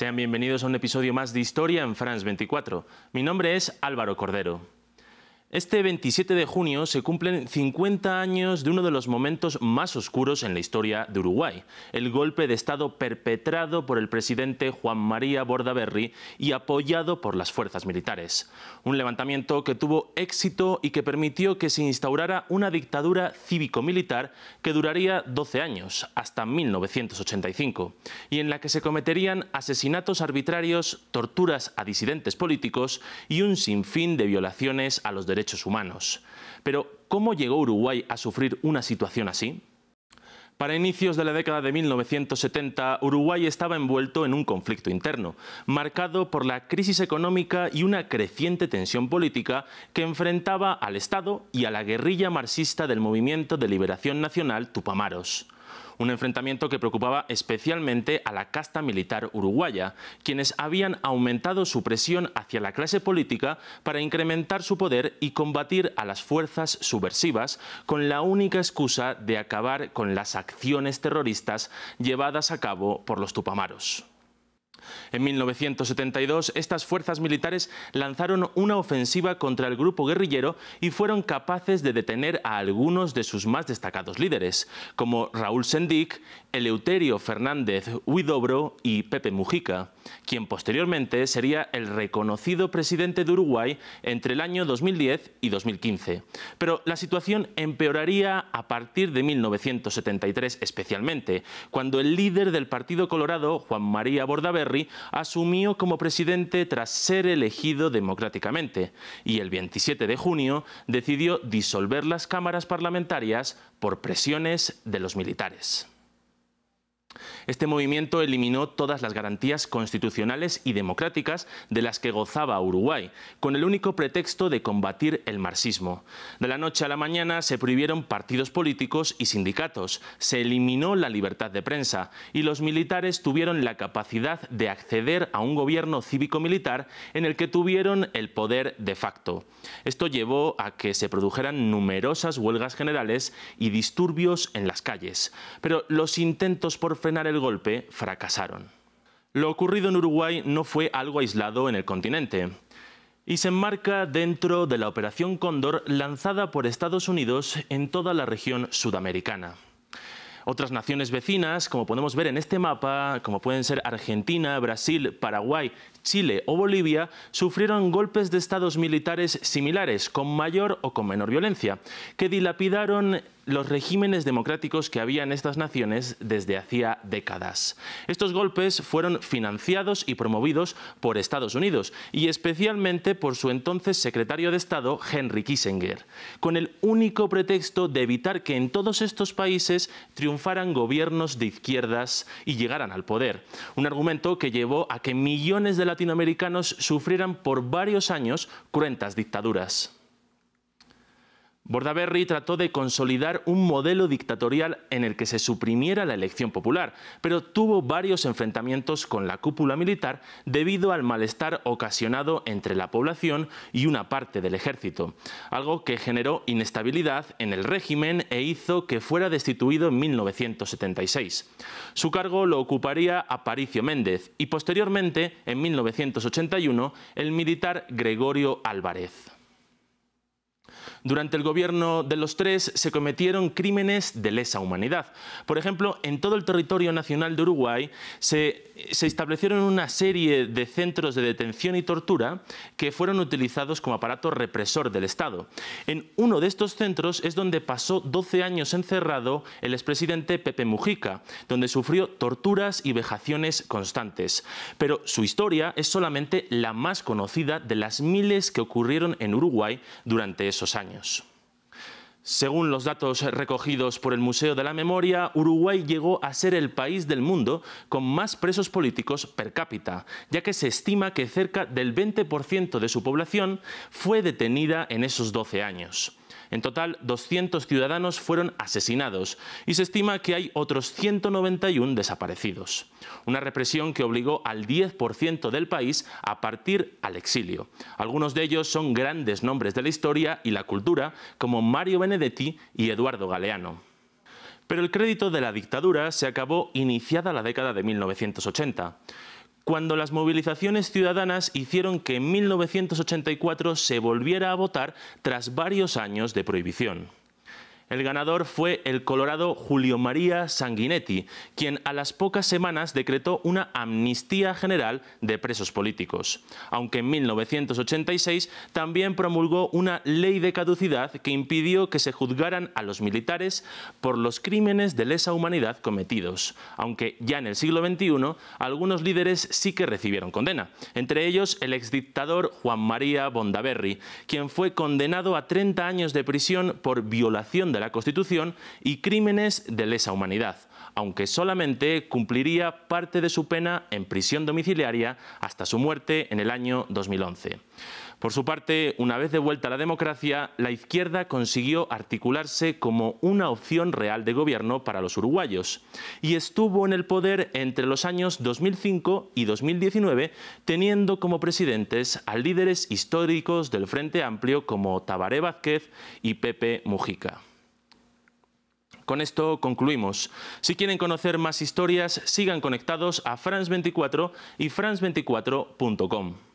Sean bienvenidos a un episodio más de Historia en France 24. Mi nombre es Álvaro Cordero. Este 27 de junio se cumplen 50 años de uno de los momentos más oscuros en la historia de Uruguay, el golpe de Estado perpetrado por el presidente Juan María Bordaberry y apoyado por las fuerzas militares. Un levantamiento que tuvo éxito y que permitió que se instaurara una dictadura cívico-militar que duraría 12 años, hasta 1985, y en la que se cometerían asesinatos arbitrarios, torturas a disidentes políticos y un sinfín de violaciones a los derechos humanos. Pero, ¿cómo llegó Uruguay a sufrir una situación así? Para inicios de la década de 1970, Uruguay estaba envuelto en un conflicto interno, marcado por la crisis económica y una creciente tensión política que enfrentaba al Estado y a la guerrilla marxista del Movimiento de Liberación Nacional Tupamaros. Un enfrentamiento que preocupaba especialmente a la casta militar uruguaya, quienes habían aumentado su presión hacia la clase política para incrementar su poder y combatir a las fuerzas subversivas con la única excusa de acabar con las acciones terroristas llevadas a cabo por los Tupamaros. En 1972, estas fuerzas militares lanzaron una ofensiva contra el grupo guerrillero y fueron capaces de detener a algunos de sus más destacados líderes, como Raúl Sendic, Eleuterio Fernández Huidobro y Pepe Mujica, quien posteriormente sería el reconocido presidente de Uruguay entre el año 2010 y 2015. Pero la situación empeoraría a partir de 1973 especialmente, cuando el líder del Partido Colorado, Juan María Bordaberry, asumió como presidente tras ser elegido democráticamente y el 27 de junio decidió disolver las cámaras parlamentarias por presiones de los militares. Este movimiento eliminó todas las garantías constitucionales y democráticas de las que gozaba Uruguay, con el único pretexto de combatir el marxismo. De la noche a la mañana se prohibieron partidos políticos y sindicatos, se eliminó la libertad de prensa y los militares tuvieron la capacidad de acceder a un gobierno cívico-militar en el que tuvieron el poder de facto. Esto llevó a que se produjeran numerosas huelgas generales y disturbios en las calles, pero los intentos por frenar el golpe fracasaron. Lo ocurrido en Uruguay no fue algo aislado en el continente y se enmarca dentro de la Operación Cóndor lanzada por Estados Unidos en toda la región sudamericana. Otras naciones vecinas, como podemos ver en este mapa, como pueden ser Argentina, Brasil, Paraguay, Chile o Bolivia, sufrieron golpes de estados militares similares, con mayor o con menor violencia, que dilapidaron los regímenes democráticos que había en estas naciones desde hacía décadas. Estos golpes fueron financiados y promovidos por Estados Unidos y especialmente por su entonces secretario de Estado, Henry Kissinger, con el único pretexto de evitar que en todos estos países triunfaran gobiernos de izquierdas y llegaran al poder. Un argumento que llevó a que millones de latinoamericanos sufrieran por varios años cruentas dictaduras. Bordaberry trató de consolidar un modelo dictatorial en el que se suprimiera la elección popular, pero tuvo varios enfrentamientos con la cúpula militar debido al malestar ocasionado entre la población y una parte del ejército, algo que generó inestabilidad en el régimen e hizo que fuera destituido en 1976. Su cargo lo ocuparía Aparicio Méndez y posteriormente, en 1981, el militar Gregorio Álvarez. Durante el gobierno de los tres se cometieron crímenes de lesa humanidad. Por ejemplo, en todo el territorio nacional de Uruguay se establecieron una serie de centros de detención y tortura que fueron utilizados como aparato represor del Estado. En uno de estos centros es donde pasó 12 años encerrado el expresidente Pepe Mujica, donde sufrió torturas y vejaciones constantes. Pero su historia es solamente la más conocida de las miles que ocurrieron en Uruguay durante esos años. Según los datos recogidos por el Museo de la Memoria, Uruguay llegó a ser el país del mundo con más presos políticos per cápita, ya que se estima que cerca del 20% de su población fue detenida en esos 12 años. En total, 200 ciudadanos fueron asesinados y se estima que hay otros 191 desaparecidos. Una represión que obligó al 10% del país a partir al exilio. Algunos de ellos son grandes nombres de la historia y la cultura, como Mario Benedetti y Eduardo Galeano. Pero el crédito de la dictadura se acabó iniciada la década de 1980. cuando las movilizaciones ciudadanas hicieron que en 1984 se volviera a votar tras varios años de prohibición. El ganador fue el colorado Julio María Sanguinetti, quien a las pocas semanas decretó una amnistía general de presos políticos, aunque en 1986 también promulgó una ley de caducidad que impidió que se juzgaran a los militares por los crímenes de lesa humanidad cometidos, aunque ya en el siglo XXI algunos líderes sí que recibieron condena, entre ellos el exdictador Juan María Bondaberry, quien fue condenado a 30 años de prisión por violación de la Constitución y crímenes de lesa humanidad, aunque solamente cumpliría parte de su pena en prisión domiciliaria hasta su muerte en el año 2011. Por su parte, una vez de vuelta a la democracia, la izquierda consiguió articularse como una opción real de gobierno para los uruguayos y estuvo en el poder entre los años 2005 y 2019, teniendo como presidentes a líderes históricos del Frente Amplio como Tabaré Vázquez y Pepe Mujica. Con esto concluimos. Si quieren conocer más historias, sigan conectados a France24 y France24.com.